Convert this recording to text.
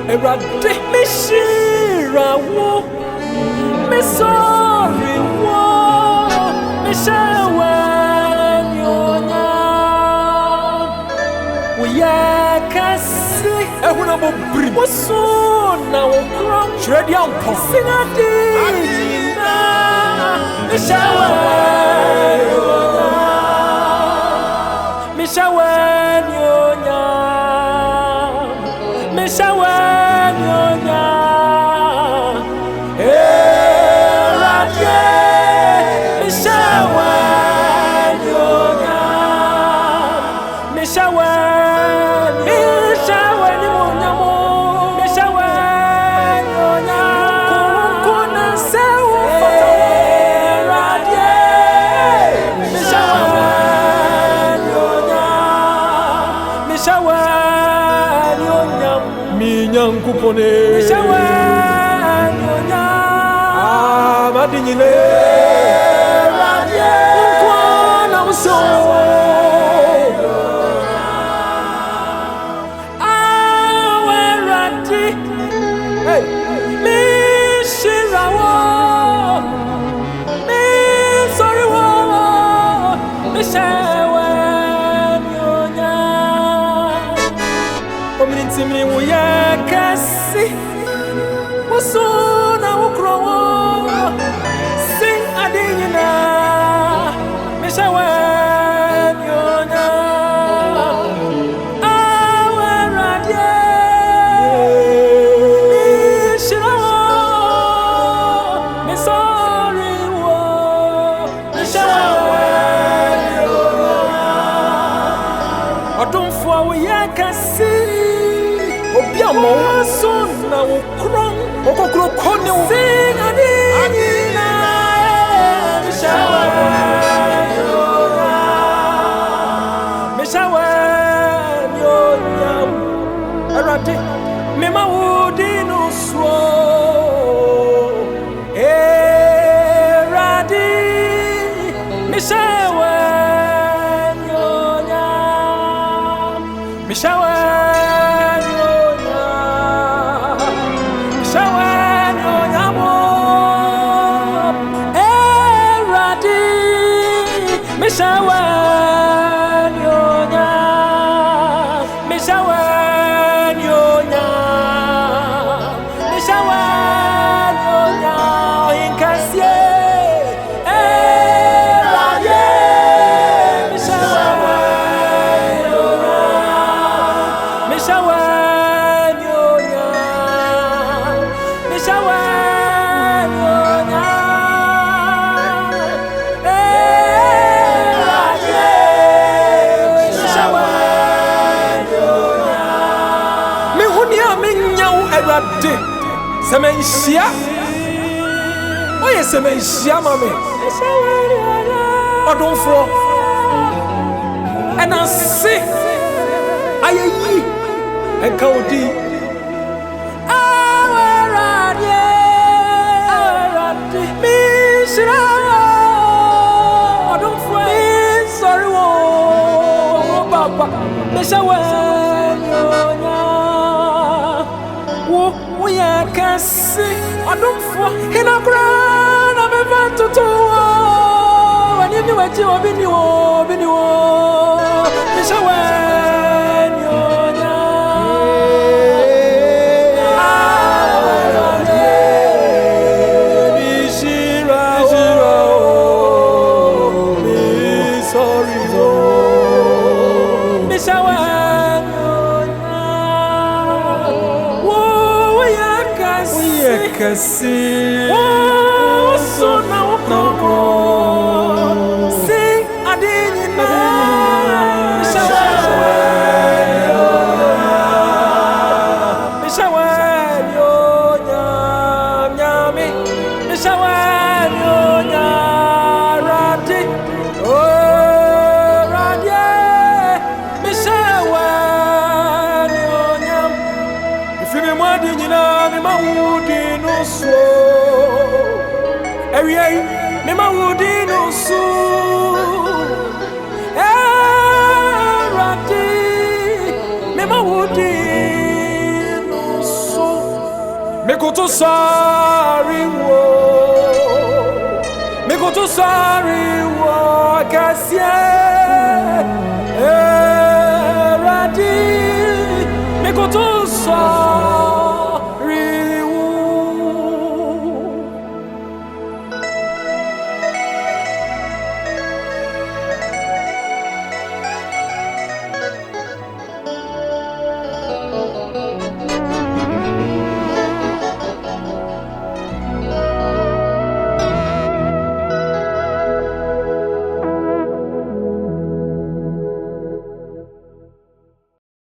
Erade mishira wo me sorry wo me shawa nyonya we yakasi ehuna bo brim wo so na wo krom trade am po sinadi na me shawa nyonya me shawa nyonya me shawa Kupone shawanyonya madinyine radie nkwana muso awerati hey mi shirawo mi sorry wo mi shawanyonya omintimini wo yakasi usuna ukrowo sing adinyina mishawanyonya aweradie mishirawo misoriwo mishawanyonya odumfo wo yakasi obiamo son na ukron okokro kone sing adina mishawanyonya erade mema wudinu so erade mishawanyonya Semenshia oye semenshia mame odonfo enase ayeyi enka odi awerade mishira odonfo sorry wo papa mishawanyonya wo yakasi odumfo hinakura na beba tutuwo wanimi waji obiniwo mishawanyonya mishira sorry mishawanyonya kasi usuna ukoko sing adinyina mishawanyonya nyami mishawanyonya radi oh radie woody no so. Every day, me ma woody no so. Me ma woody no so. Me go to sorry wo. Me go to sorry.